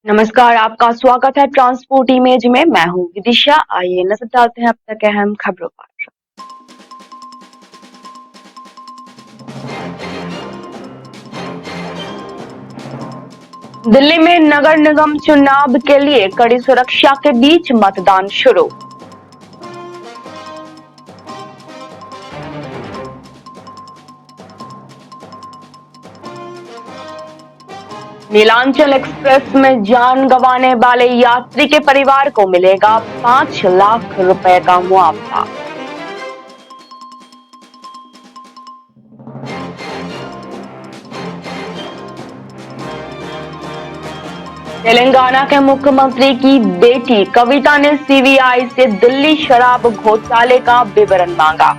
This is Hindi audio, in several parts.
नमस्कार, आपका स्वागत है ट्रांसपोर्ट इमेज में। मैं हूँ विदिशा। आइए नजर डालते हैं अब तक अहम खबरों पर। दिल्ली में नगर निगम चुनाव के लिए कड़ी सुरक्षा के बीच मतदान शुरू। नीलांचल एक्सप्रेस में जान गंवाने वाले यात्री के परिवार को मिलेगा 5 लाख रुपए का मुआवजा। तेलंगाना के मुख्यमंत्री की बेटी कविता ने सीबीआई से दिल्ली शराब घोटाले का विवरण मांगा।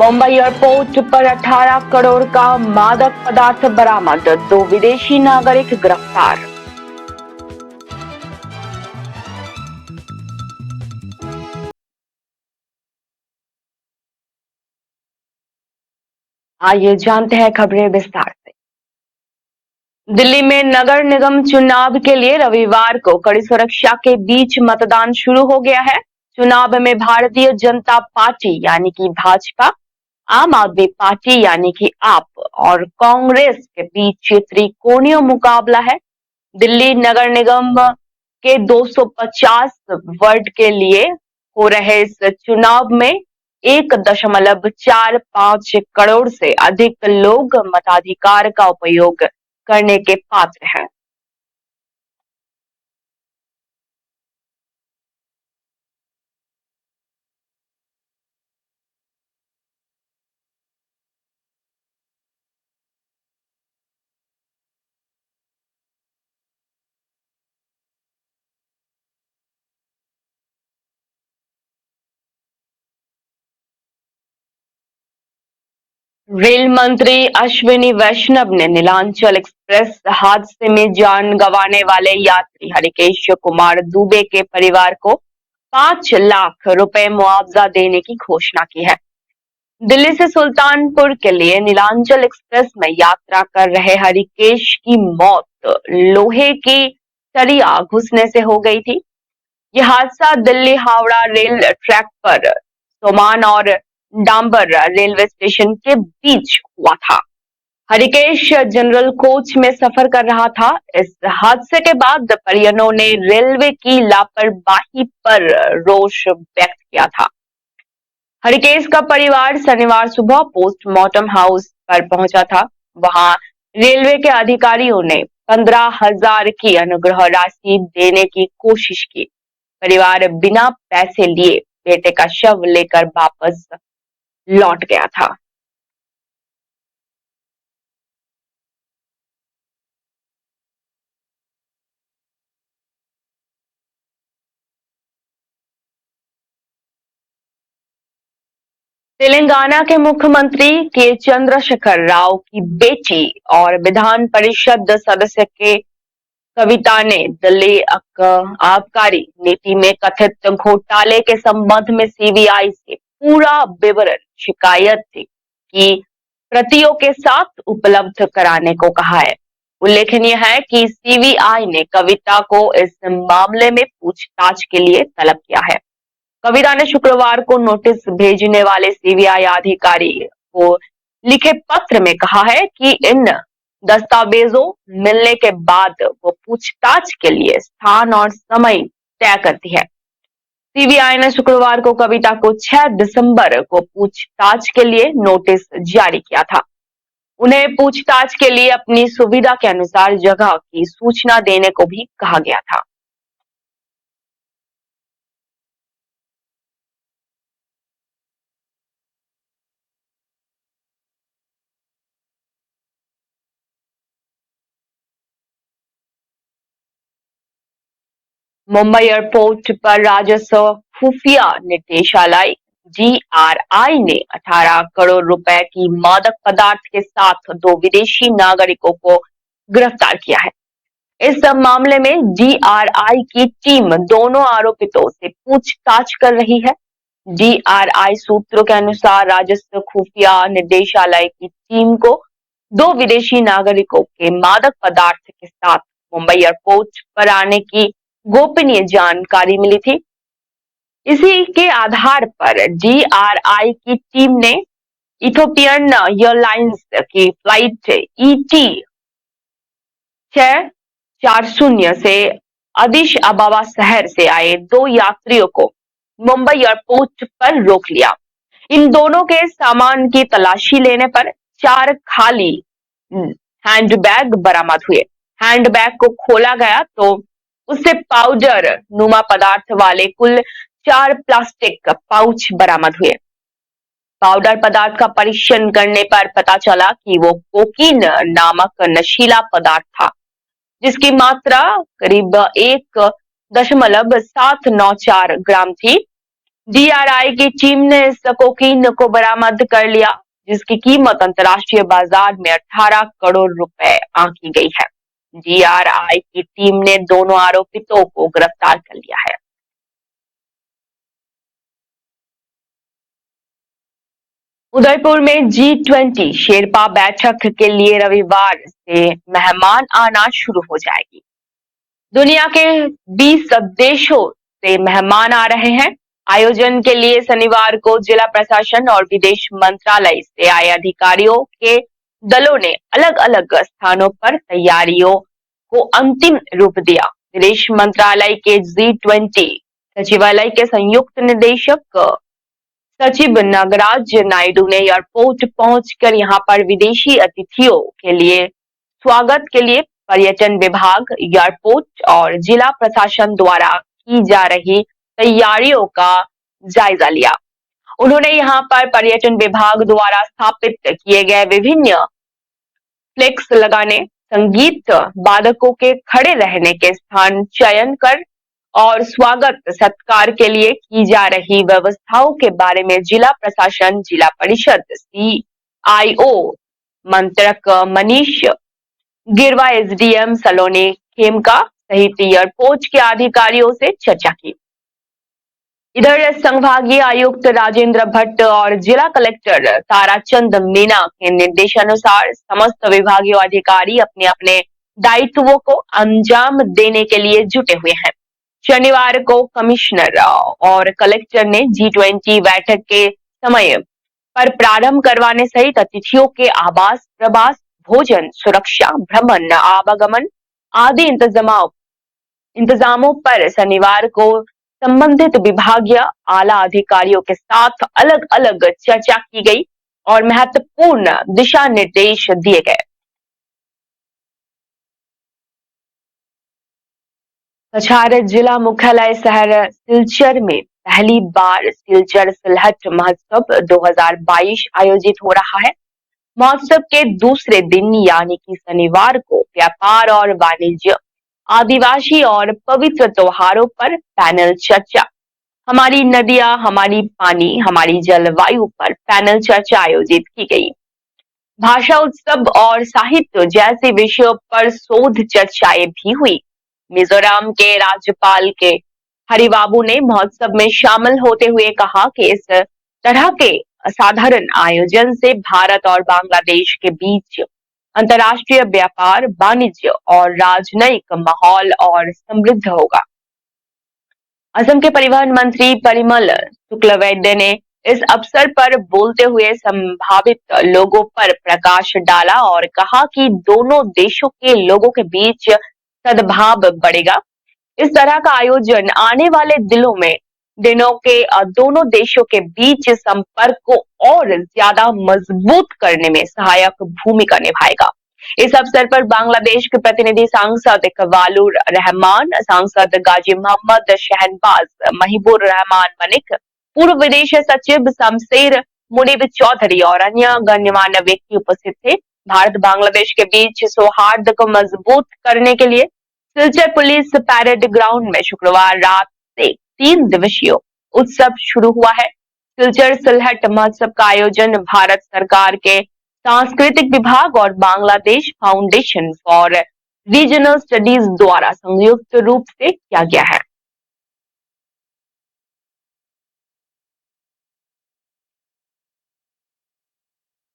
मुंबई एयरपोर्ट पर 18 करोड़ का मादक पदार्थ बरामद, 2 विदेशी नागरिक गिरफ्तार। आइए जानते हैं खबरें विस्तार से। दिल्ली में नगर निगम चुनाव के लिए रविवार को कड़ी सुरक्षा के बीच मतदान शुरू हो गया है। चुनाव में भारतीय जनता पार्टी यानी कि भाजपा, आम आदमी पार्टी यानी कि आप और कांग्रेस के बीच त्रिकोणीय मुकाबला है। दिल्ली नगर निगम के 250 वार्ड के लिए हो रहे इस चुनाव में 1.45 करोड़ से अधिक लोग मताधिकार का उपयोग करने के पात्र हैं। रेल मंत्री अश्विनी वैष्णव ने नीलांचल एक्सप्रेस हादसे में जान गंवाने वाले यात्री हरिकेश कुमार दुबे के परिवार को 5 लाख रुपए मुआवजा देने की घोषणा की है। दिल्ली से सुल्तानपुर के लिए नीलांचल एक्सप्रेस में यात्रा कर रहे हरिकेश की मौत लोहे की सरिया घुसने से हो गई थी। यह हादसा दिल्ली हावड़ा रेल ट्रैक पर सोमान और डांबर रेलवे स्टेशन के बीच हुआ था। हरिकेश जनरल कोच में सफर कर रहा था। इस हादसे के बाद परिजनों ने रेलवे की लापरवाही पर रोष व्यक्त किया था। हरिकेश का परिवार शनिवार सुबह पोस्टमार्टम हाउस पर पहुंचा था। वहां रेलवे के अधिकारियों ने 15,000 की अनुग्रह राशि देने की कोशिश की। परिवार बिना पैसे लिए बेटे का शव लेकर वापस लौट गया था। तेलंगाना के मुख्यमंत्री के चंद्रशेखर राव की बेटी और विधान परिषद सदस्य के कविता ने दिल्ली आबकारी नीति में कथित घोटाले के संबंध में सीबीआई से पूरा विवरण शिकायत की प्रतियों के साथ उपलब्ध कराने को कहा है। उल्लेखनीय है कि सीबीआई ने कविता को इस मामले में पूछताछ के लिए तलब किया है। कविता ने शुक्रवार को नोटिस भेजने वाले सीबीआई अधिकारी को लिखे पत्र में कहा है कि इन दस्तावेजों मिलने के बाद वो पूछताछ के लिए स्थान और समय तय करती है। सीबीआई ने शुक्रवार को कविता को 6 दिसंबर को पूछताछ के लिए नोटिस जारी किया था। उन्हें पूछताछ के लिए अपनी सुविधा के अनुसार जगह की सूचना देने को भी कहा गया था। मुंबई एयरपोर्ट पर राजस्व खुफिया निदेशालय जीआरआई ने 18 करोड़ रुपए की मादक पदार्थ के साथ 2 विदेशी नागरिकों को गिरफ्तार किया है। इस मामले में जीआरआई की टीम दोनों आरोपितों से पूछताछ कर रही है। डीआरआई सूत्रों के अनुसार राजस्व खुफिया निदेशालय की टीम को 2 विदेशी नागरिकों के मादक पदार्थ के साथ मुंबई एयरपोर्ट पर आने की गोपनीय जानकारी मिली थी। इसी के आधार पर डीआरआई की टीम ने इथोपियन एयरलाइंस की फ्लाइट ईटी 640 से अदिश अबाबा शहर से आए 2 यात्रियों को मुंबई एयरपोर्ट पर रोक लिया। इन दोनों के सामान की तलाशी लेने पर 4 खाली हैंडबैग बरामद हुए। हैंडबैग को खोला गया तो उससे पाउडर नुमा पदार्थ वाले कुल 4 प्लास्टिक पाउच बरामद हुए। पाउडर पदार्थ का परीक्षण करने पर पता चला कि वो कोकीन नामक नशीला पदार्थ था, जिसकी मात्रा करीब 1.794 ग्राम थी। डीआरआई की टीम ने इस कोकीन को बरामद कर लिया, जिसकी कीमत अंतर्राष्ट्रीय बाजार में 18 करोड़ रुपए आंकी गई है। डीआरआई की टीम ने दोनों आरोपितों को गिरफ्तार कर लिया है। उदयपुर में G20 शेरपा बैठक के लिए रविवार से मेहमान आना शुरू हो जाएगी। दुनिया के 20 देशों से मेहमान आ रहे हैं। आयोजन के लिए शनिवार को जिला प्रशासन और विदेश मंत्रालय से आए अधिकारियों के दलों ने अलग-अलग स्थानों पर तैयारियों को अंतिम रूप दिया। विदेश मंत्रालय के G20 सचिवालय के संयुक्त निदेशक सचिव नागराज नायडू ने एयरपोर्ट पहुंचकर यहां पर विदेशी अतिथियों के लिए स्वागत के लिए पर्यटन विभाग, एयरपोर्ट और जिला प्रशासन द्वारा की जा रही तैयारियों का जायजा लिया। उन्होंने यहां पर पर्यटन विभाग द्वारा स्थापित किए गए विभिन्न फ्लेक्स लगाने, संगीत वादकों के खड़े रहने के स्थान चयन कर और स्वागत सत्कार के लिए की जा रही व्यवस्थाओं के बारे में जिला प्रशासन, जिला परिषद, CIO मंत्रक मनीष गिरवा, SDM सलोनी खेमका सहित एयरपोर्ट के अधिकारियों से चर्चा की। इधर संभागीय आयुक्त राजेंद्र भट्ट और जिला कलेक्टर ताराचंद मीना के निर्देशानुसार समस्त विभागीय अधिकारी अपने अपने दायित्वों को अंजाम देने के लिए जुटे हुए हैं। शनिवार को कमिश्नर और कलेक्टर ने G20 बैठक के समय पर प्रारंभ करवाने सहित अतिथियों के आवास, प्रवास, भोजन, सुरक्षा, भ्रमण, आवागमन आदि इंतजामों पर शनिवार को संबंधित विभागीय आला अधिकारियों के साथ अलग अलग चर्चा की गई और महत्वपूर्ण दिशा निर्देश दिए गए। कछार जिला मुख्यालय शहर सिलचर में पहली बार सिलचर सिलहट महोत्सव 2022 आयोजित हो रहा है। महोत्सव के दूसरे दिन यानी कि शनिवार को व्यापार और वाणिज्य, आदिवासी और पवित्र त्योहारों पर पैनल चर्चा, हमारी नदियां हमारी पानी हमारी जलवायु पर पैनल चर्चा आयोजित की गई। भाषा उत्सव और साहित्य जैसे विषयों पर शोध चर्चाएं भी हुई। मिजोरम के राज्यपाल के हरिबाबू ने महोत्सव में शामिल होते हुए कहा कि इस तरह के असाधारण आयोजन से भारत और बांग्लादेश के बीच अंतर्राष्ट्रीय व्यापार, वाणिज्य और राजनयिक माहौल और समृद्ध होगा। असम के परिवहन मंत्री परिमल शुक्लवैद्य ने इस अवसर पर बोलते हुए संभावित लोगों पर प्रकाश डाला और कहा कि दोनों देशों के लोगों के बीच सद्भाव बढ़ेगा। इस तरह का आयोजन आने वाले दिनों के दोनों देशों के बीच संपर्क को और ज्यादा मजबूत करने में सहायक भूमिका निभाएगा। इस अवसर पर बांग्लादेश के प्रतिनिधि सांसद इकबालुर रहमान, सांसद गाजी मोहम्मद शहनवाज, महिबुर रहमान मलिक, पूर्व विदेश सचिव शमशेर मुनीब चौधरी और अन्य गण्यमान्य व्यक्ति उपस्थित थे। भारत बांग्लादेश के बीच सौहार्द को मजबूत करने के लिए सिलचर पुलिस पैरेड ग्राउंड में शुक्रवार रात से 3 दिवसीय उत्सव शुरू हुआ है। सिलचर सिलहट महोत्सव का आयोजन भारत सरकार के सांस्कृतिक विभाग और Bangladesh foundation for regional studies द्वारा संयुक्त रूप से किया गया है।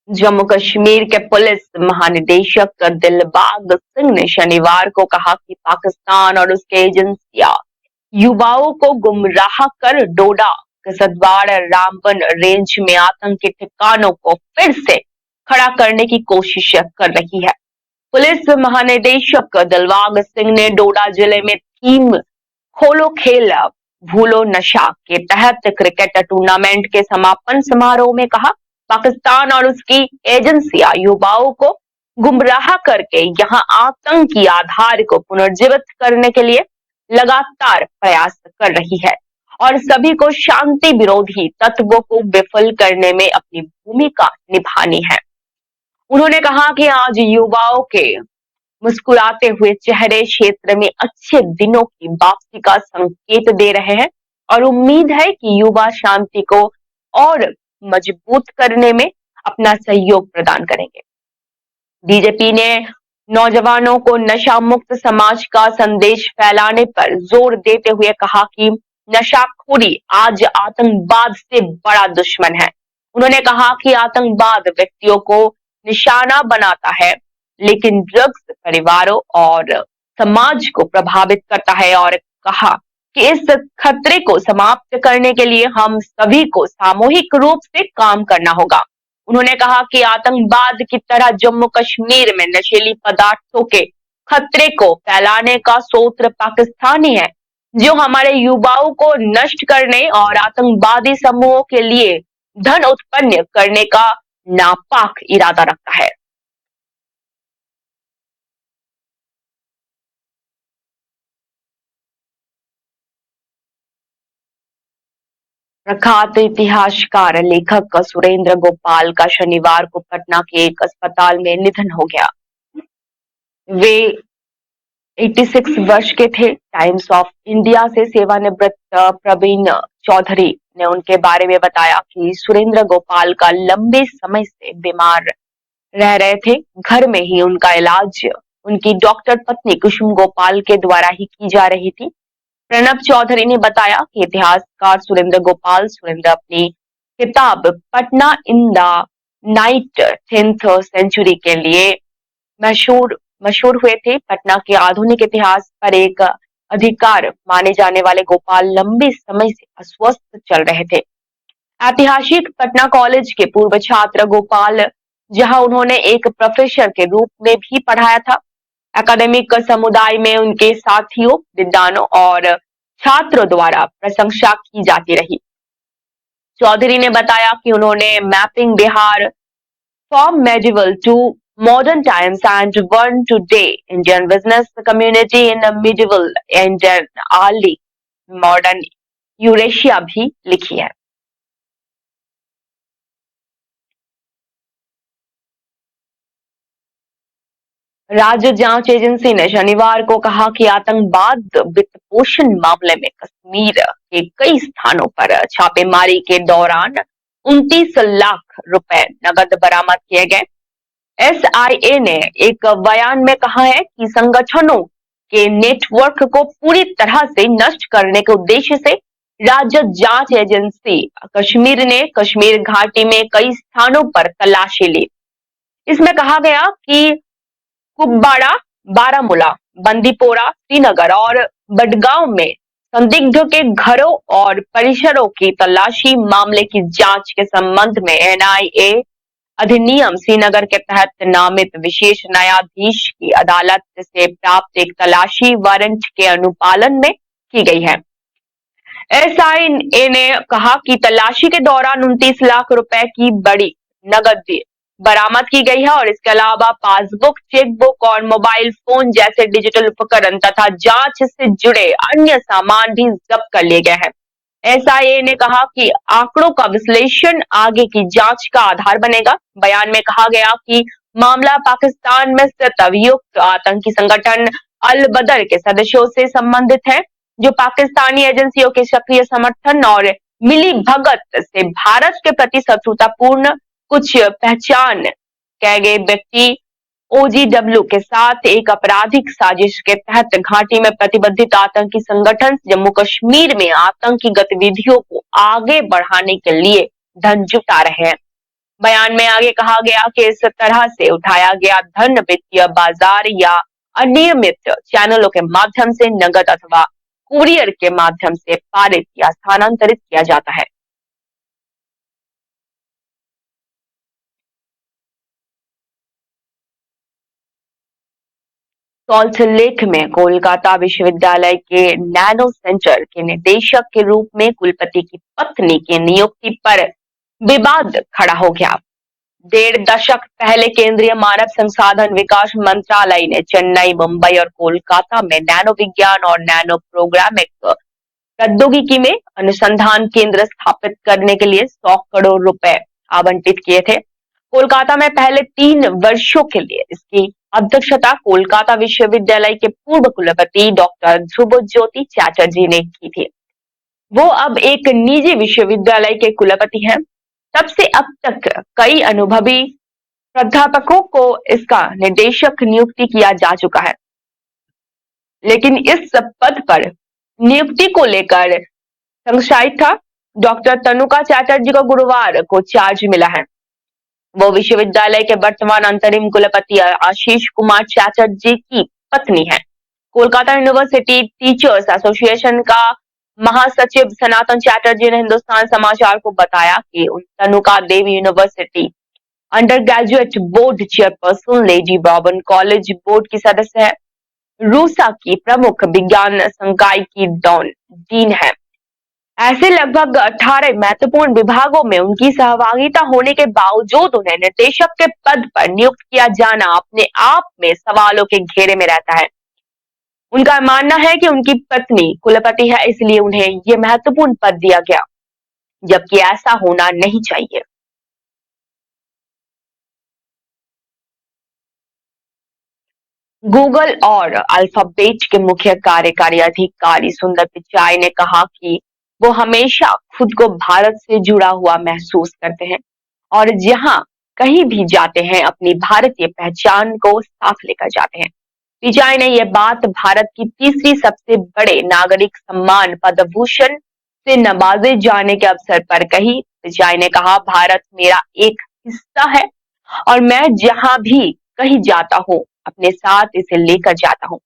जम्मू कश्मीर के पुलिस महानिदेशक दिलबाग सिंह ने शनिवार को कहा कि पाकिस्तान और उसके एजेंसियां युवाओं को गुमराह कर डोडा, किसतवाड़, रामबन रेंज में आतंकी ठिकानों को फिर से खड़ा करने की कोशिश कर रही है। पुलिस महानिदेशक दिलबाग सिंह ने डोडा जिले में थीम खोलो खेल भूलो नशा के तहत क्रिकेट टूर्नामेंट के समापन समारोह में कहा, पाकिस्तान और उसकी एजेंसियां युवाओं को गुमराह करके यहां आतंकी आधार को पुनर्जीवित करने के लिए लगातार प्रयास कर रही है और सभी को शांति विरोधी तत्वों को विफल करने में अपनी भूमिका निभानी है। उन्होंने कहा कि आज युवाओं के मुस्कुराते हुए चेहरे क्षेत्र में अच्छे दिनों की वापसी का संकेत दे रहे हैं और उम्मीद है कि युवा शांति को और मजबूत करने में अपना सहयोग प्रदान करेंगे। बीजेपी ने नौजवानों को नशा मुक्त समाज का संदेश फैलाने पर जोर देते हुए कहा कि नशाखोरी आज आतंकवाद से बड़ा दुश्मन है। उन्होंने कहा कि आतंकवाद व्यक्तियों को निशाना बनाता है, लेकिन ड्रग्स परिवारों और समाज को प्रभावित करता है और कहा कि इस खतरे को समाप्त करने के लिए हम सभी को सामूहिक रूप से काम करना होगा। उन्होंने कहा कि आतंकवाद की तरह जम्मू कश्मीर में नशीली पदार्थों के खतरे को फैलाने का स्रोत पाकिस्तान ही है, जो हमारे युवाओं को नष्ट करने और आतंकवादी समूहों के लिए धन उत्पन्न करने का नापाक इरादा रखता है। प्रख्यात इतिहासकार लेखक सुरेंद्र गोपाल का शनिवार को पटना के एक अस्पताल में निधन हो गया। वे 86 वर्ष के थे। टाइम्स ऑफ इंडिया से सेवानिवृत्त प्रवीण चौधरी ने उनके बारे में बताया कि सुरेंद्र गोपाल का लंबे समय से बीमार रह रहे थे। घर में ही उनका इलाज उनकी डॉक्टर पत्नी कुसुम गोपाल के द्वारा ही की जा रही थी। प्रणब चौधरी ने बताया कि इतिहासकार सुरेंद्र अपनी किताब Patna in the night 10th century के लिए मशहूर मशहूर हुए थे। पटना के आधुनिक इतिहास पर एक अधिकार माने जाने वाले गोपाल लंबे समय से अस्वस्थ चल रहे थे। ऐतिहासिक पटना कॉलेज के पूर्व छात्र गोपाल, जहां उन्होंने एक प्रोफेसर के रूप में भी पढ़ाया था। एकेडमिक समुदाय में उनके साथियों, विद्वानों और छात्रों द्वारा प्रशंसा की जाती रही। चौधरी ने बताया कि उन्होंने mapping Bihar from medieval to modern times and one today Indian business community in a medieval and an early modern Eurasia भी लिखी है। राज्य जांच एजेंसी ने शनिवार को कहा कि आतंकवाद वित्त पोषण मामले में कश्मीर के कई स्थानों पर छापेमारी के दौरान 29 लाख रुपए नकद बरामद किए गए। एसआईए ने एक बयान में कहा है कि संगठनों के नेटवर्क को पूरी तरह से नष्ट करने के उद्देश्य से राज्य जांच एजेंसी कश्मीर ने कश्मीर घाटी में कई स्थानों पर तलाशी ली। इसमें कहा गया कि कुपवाड़ा, बारामूला, बंदीपोरा, श्रीनगर और बडगांव में संदिग्ध के घरों और परिसरों की तलाशी मामले की जांच के संबंध में एनआईए अधिनियम श्रीनगर के तहत नामित विशेष न्यायाधीश की अदालत से प्राप्त एक तलाशी वारंट के अनुपालन में की गई है। एसआईए ने कहा कि तलाशी के दौरान 29 लाख रुपए की बड़ी नकद बरामद की गई है और इसके अलावा पासबुक, चेकबुक और मोबाइल फोन जैसे डिजिटल उपकरण तथा जांच से जुड़े अन्य सामान भी जब्त कर लिए गए हैं। एसआईए ने कहा कि आंकड़ों का विश्लेषण आगे की जांच का आधार बनेगा। बयान में कहा गया कि मामला पाकिस्तान में स्थित अभियुक्त आतंकी संगठन अल बदर के सदस्यों से संबंधित है, जो पाकिस्तानी एजेंसियों के सक्रिय समर्थन और मिली भगत से भारत के प्रति शत्रुतापूर्ण कुछ पहचान किए गए व्यक्ति ओजीडब्ल्यू के साथ एक आपराधिक साजिश के तहत घाटी में प्रतिबंधित आतंकी संगठन जम्मू कश्मीर में आतंकी गतिविधियों को आगे बढ़ाने के लिए धन जुटा रहे हैं। बयान में आगे कहा गया कि इस तरह से उठाया गया धन वित्तीय बाजार या अनियमित चैनलों के माध्यम से नकद अथवा कुरियर के माध्यम से पारित या स्थानांतरित किया जाता है। सॉल्ट लेक में कोलकाता विश्वविद्यालय के नैनो सेंटर के निदेशक के रूप में कुलपति की पत्नी की नियुक्ति पर विवाद खड़ा हो गया। 1.5 दशक पहले केंद्रीय मानव संसाधन विकास मंत्रालय ने चेन्नई, मुंबई और कोलकाता में नैनो विज्ञान और नैनो प्रोग्रामिक प्रौद्योगिकी में अनुसंधान केंद्र स्थापित करने के लिए 100 करोड़ रुपए आवंटित किए थे। कोलकाता में पहले 3 वर्षों के लिए इसकी अध्यक्षता कोलकाता विश्वविद्यालय के पूर्व कुलपति डॉक्टर ध्रुव ज्योति चैटर्जी ने की थी। वो अब एक निजी विश्वविद्यालय के कुलपति हैं। तब से अब तक कई अनुभवी प्राध्यापकों को इसका निदेशक नियुक्ति किया जा चुका है, लेकिन इस पद पर नियुक्ति को लेकर संशय था। डॉक्टर तनुका चैटर्जी को गुरुवार को चार्ज मिला है। वो विश्वविद्यालय के वर्तमान अंतरिम कुलपति आशीष कुमार चैटर्जी की पत्नी है। कोलकाता यूनिवर्सिटी टीचर्स एसोसिएशन का महासचिव सनातन चैटर्जी ने हिंदुस्तान समाचार को बताया कि Tanuka Devi university undergraduate board chairperson, Lady Brown College board की सदस्य है, रूसा की प्रमुख विज्ञान संकाय की डीन है। ऐसे लगभग 18 महत्वपूर्ण विभागों में उनकी सहभागिता होने के बावजूद उन्हें निदेशक के पद पर नियुक्त किया जाना अपने आप में सवालों के घेरे में रहता है। उनका मानना है कि उनकी पत्नी कुलपति है, इसलिए उन्हें ये महत्वपूर्ण पद दिया गया, जबकि ऐसा होना नहीं चाहिए। गूगल और अल्फाबेट के मुख्य कार्यकारी अधिकारी सुंदर पिचाई ने कहा कि वो हमेशा खुद को भारत से जुड़ा हुआ महसूस करते हैं और जहां कहीं भी जाते हैं अपनी भारतीय पहचान को साथ लेकर जाते हैं। पिचाई ने यह बात भारत की तीसरी सबसे बड़े नागरिक सम्मान पद्म भूषण से नवाजे जाने के अवसर पर कही। पिचाई ने कहा, भारत मेरा एक हिस्सा है और मैं जहां भी कहीं जाता हूं अपने साथ इसे लेकर जाता हूं।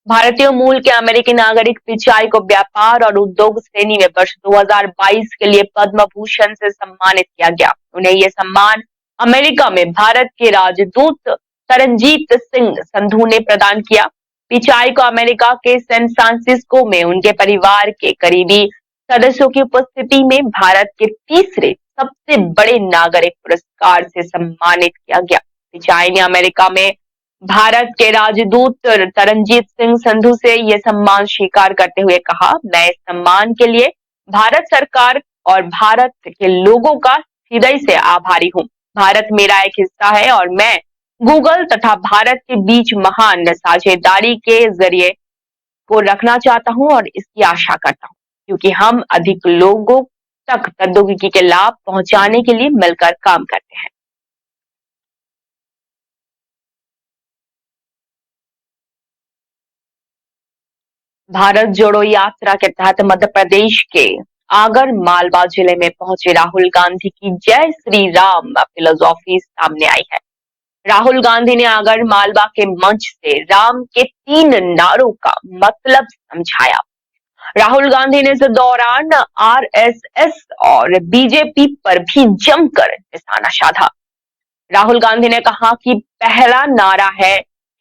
भारतीय मूल के अमेरिकी नागरिक पिचाई को व्यापार और उद्योग श्रेणी में वर्ष 2022 के लिए पद्म भूषण से सम्मानित किया गया। उन्हें यह सम्मान अमेरिका में भारत के राजदूत तरनजीत सिंह संधू ने प्रदान किया। पिचाई को अमेरिका के सैन फ्रांसिस्को में उनके परिवार के करीबी सदस्यों की उपस्थिति में भारत के तीसरे सबसे बड़े नागरिक पुरस्कार से सम्मानित किया गया। पिचाई ने अमेरिका में भारत के राजदूत तरनजीत सिंह संधू से यह सम्मान स्वीकार करते हुए कहा, मैं इस सम्मान के लिए भारत सरकार और भारत के लोगों का हृदय से आभारी हूँ। भारत मेरा एक हिस्सा है और मैं गूगल तथा भारत के बीच महान साझेदारी के जरिए को रखना चाहता हूँ और इसकी आशा करता हूँ, क्योंकि हम अधिक लोगों तक प्रौद्योगिकी के लाभ पहुंचाने के लिए मिलकर काम करते हैं। भारत जोड़ो यात्रा के तहत मध्य प्रदेश के आगर मालवा जिले में पहुंचे राहुल गांधी की जय श्री राम फिलोसॉफी सामने आई है। राहुल गांधी ने आगर मालवा के मंच से राम के 3 नारों का मतलब समझाया। राहुल गांधी ने इस दौरान आरएसएस और बीजेपी पर भी जमकर निशाना साधा। राहुल गांधी ने कहा कि पहला नारा है,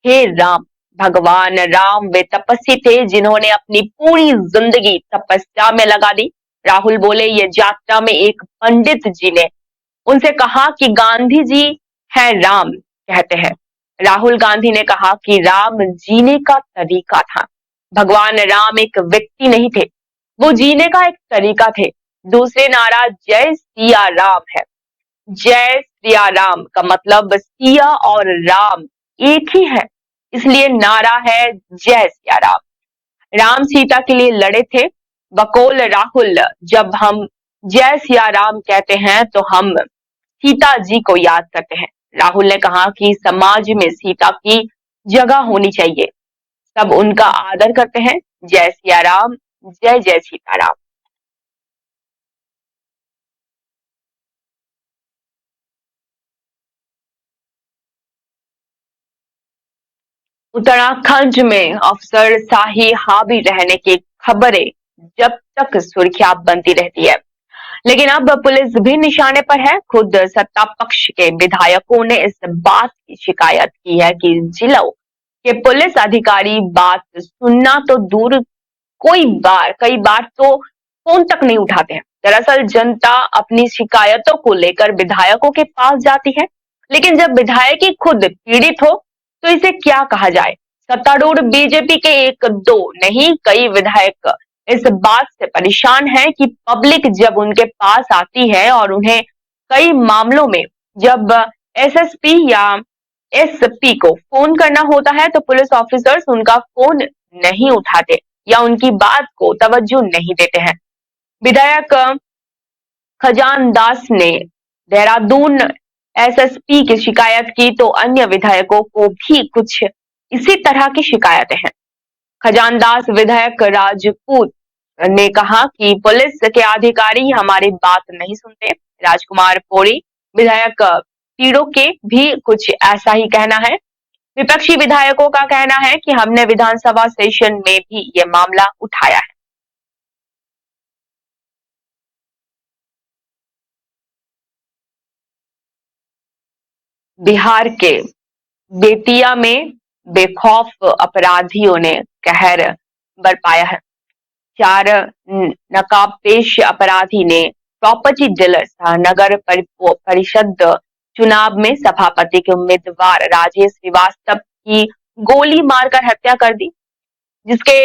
हे राम। भगवान राम वे तपस्वी थे जिन्होंने अपनी पूरी जिंदगी तपस्या में लगा दी। राहुल बोले, ये यात्रा में एक पंडित जी ने उनसे कहा कि गांधी जी है राम कहते हैं। राहुल गांधी ने कहा कि राम जीने का तरीका था। भगवान राम एक व्यक्ति नहीं थे, वो जीने का एक तरीका थे। दूसरे नारा जय सिया राम है। जय सिया राम का मतलब सिया और राम एक ही है, इसलिए नारा है जय सिया राम। राम सीता के लिए लड़े थे। बकौल राहुल, जब हम जय सिया राम कहते हैं तो हम सीता जी को याद करते हैं। राहुल ने कहा कि समाज में सीता की जगह होनी चाहिए, सब उनका आदर करते हैं। जय सिया राम, जय जय सीताराम। उत्तराखंड में अफसरशाही हावी रहने की खबरें जब तक सुर्खियां बनती रहती है, लेकिन अब पुलिस भी निशाने पर है। खुद सत्ता पक्ष के विधायकों ने इस बात की शिकायत की है कि जिलों के पुलिस अधिकारी बात सुनना तो दूर, कई बार तो फोन तक नहीं उठाते हैं। दरअसल जनता अपनी शिकायतों को लेकर विधायकों के पास जाती है, लेकिन जब विधायक ही खुद पीड़ित हो तो इसे क्या कहा जाए। सत्तारूढ़ बीजेपी के एक दो नहीं, कई विधायक इस बात से परेशान हैं कि पब्लिक जब उनके पास आती है और उन्हें कई मामलों में जब एसएसपी या एसपी को फोन करना होता है तो पुलिस ऑफिसर्स उनका फोन नहीं उठाते या उनकी बात को तवज्जो नहीं देते हैं। विधायक खजान दास ने देहरादून एसएसपी की शिकायत की तो अन्य विधायकों को भी कुछ इसी तरह की शिकायतें हैं। खजानदास विधायक राजपूत ने कहा कि पुलिस के अधिकारी हमारी बात नहीं सुनते। राजकुमार पौड़ी विधायक पीड़ों के भी कुछ ऐसा ही कहना है। विपक्षी विधायकों का कहना है कि हमने विधानसभा सेशन में भी ये मामला उठाया है। बिहार के बेतिया में बेखौफ अपराधियों ने कहर बरपाया है। चार नकाबपोश अपराधी ने प्रॉपर्टी डीलर्स नगर परिषद चुनाव में सभापति के उम्मीदवार राजेश श्रीवास्तव की गोली मारकर हत्या कर दी, जिसके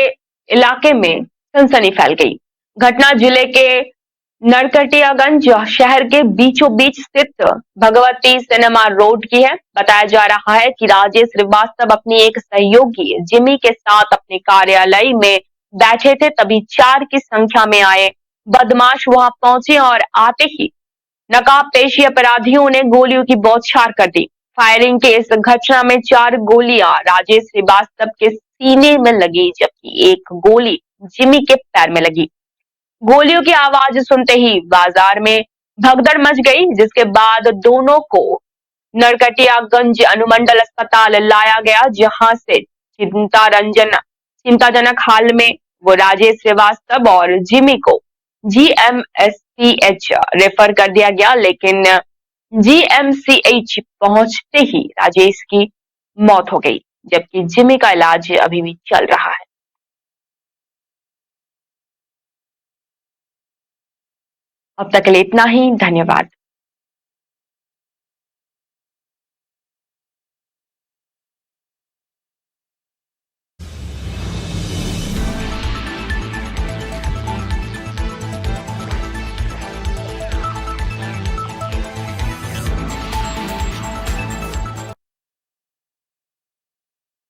इलाके में सनसनी फैल गई। घटना जिले के नरकटियागंज शहर के बीचों बीच स्थित भगवती सिनेमा रोड की है। बताया जा रहा है कि राजेश श्रीवास्तव अपनी एक सहयोगी जिमी के साथ अपने कार्यालय में बैठे थे, तभी 4 की संख्या में आए बदमाश वहां पहुंचे और आते ही नकाबपोश अपराधियों ने गोलियों की बौछार कर दी। फायरिंग के इस घटना में 4 गोलियां राजेश श्रीवास्तव के सीने में लगी, जबकि एक गोली जिमी के पैर में लगी। गोलियों की आवाज सुनते ही बाजार में भगदड़ मच गई, जिसके बाद दोनों को नरकटियागंज अनुमंडल अस्पताल लाया गया, जहां से चिंताजनक हाल में वो राजेश श्रीवास्तव और जिमी को जीएमसीएच रेफर कर दिया गया, लेकिन जीएमसीएच पहुंचते ही राजेश की मौत हो गई, जबकि जिमी का इलाज अभी भी चल रहा है। अब तक के लिए इतना ही। धन्यवाद।